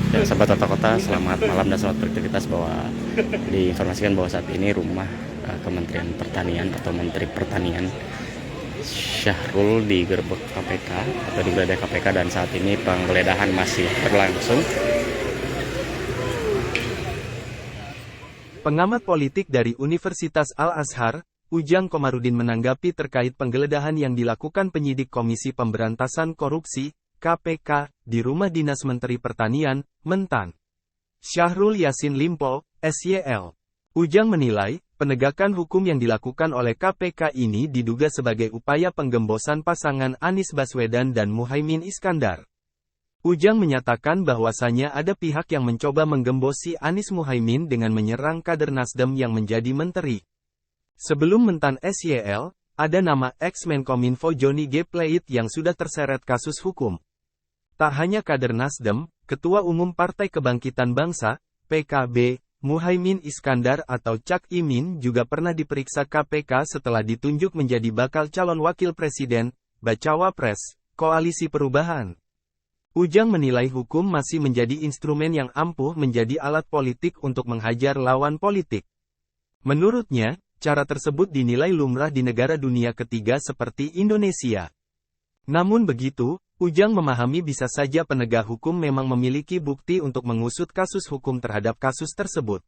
Ya, sahabat Tata Kota, selamat malam dan selamat beraktivitas. Bahwa diinformasikan bahwa saat ini rumah Kementerian Pertanian atau Menteri Pertanian Syahrul digerebek KPK atau digeledah KPK, dan saat ini penggeledahan masih berlangsung. Pengamat politik dari Universitas Al-Azhar, Ujang Komarudin menanggapi terkait penggeledahan yang dilakukan penyidik Komisi Pemberantasan Korupsi, KPK, di rumah dinas Menteri Pertanian, Mentan, Syahrul Yassin Limpo, SYL. Ujang menilai, penegakan hukum yang dilakukan oleh KPK ini diduga sebagai upaya penggembosan pasangan Anies Baswedan dan Muhaimin Iskandar. Ujang menyatakan bahwasanya ada pihak yang mencoba menggembosi Anies Muhaimin dengan menyerang kader Nasdem yang menjadi menteri. Sebelum Mentan SYL, ada nama ex-Menkominfo Johnny G. Plate yang sudah terseret kasus hukum. Tak hanya kader Nasdem, Ketua Umum Partai Kebangkitan Bangsa, PKB, Muhaimin Iskandar atau Cak Imin juga pernah diperiksa KPK setelah ditunjuk menjadi bakal calon wakil presiden, Bacawa Pres, Koalisi Perubahan. Ujang menilai hukum masih menjadi instrumen yang ampuh menjadi alat politik untuk menghajar lawan politik. Menurutnya, cara tersebut dinilai lumrah di negara dunia ketiga seperti Indonesia. Namun begitu, Ujang memahami bisa saja penegak hukum memang memiliki bukti untuk mengusut kasus hukum terhadap kasus tersebut.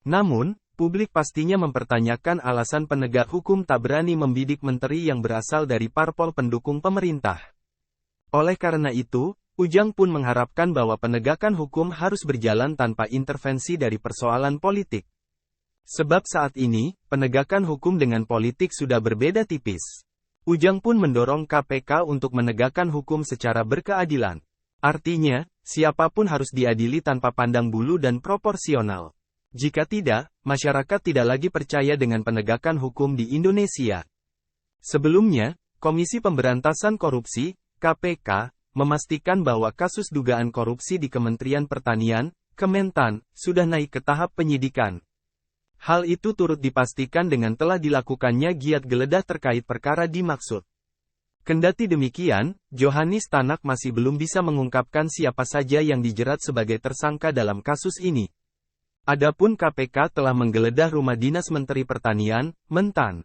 Namun, publik pastinya mempertanyakan alasan penegak hukum tak berani membidik menteri yang berasal dari parpol pendukung pemerintah. Oleh karena itu, Ujang pun mengharapkan bahwa penegakan hukum harus berjalan tanpa intervensi dari persoalan politik. Sebab saat ini, penegakan hukum dengan politik sudah berbeda tipis. Ujang pun mendorong KPK untuk menegakkan hukum secara berkeadilan. Artinya, siapapun harus diadili tanpa pandang bulu dan proporsional. Jika tidak, masyarakat tidak lagi percaya dengan penegakan hukum di Indonesia. Sebelumnya, Komisi Pemberantasan Korupsi, KPK, memastikan bahwa kasus dugaan korupsi di Kementerian Pertanian, Kementan, sudah naik ke tahap penyidikan. Hal itu turut dipastikan dengan telah dilakukannya giat geledah terkait perkara dimaksud. Kendati demikian, Johanis Tanak masih belum bisa mengungkapkan siapa saja yang dijerat sebagai tersangka dalam kasus ini. Adapun KPK telah menggeledah rumah dinas Menteri Pertanian, Mentan,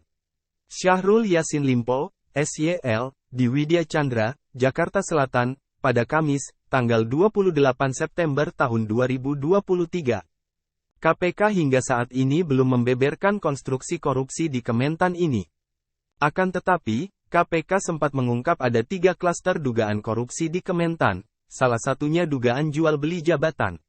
Syahrul Yassin Limpo, SYL, di Widya Chandra, Jakarta Selatan, pada Kamis, tanggal 28 September tahun 2023. KPK hingga saat ini belum membeberkan konstruksi korupsi di Kementan ini. Akan tetapi, KPK sempat mengungkap ada 3 klaster dugaan korupsi di Kementan, salah satunya dugaan jual beli jabatan.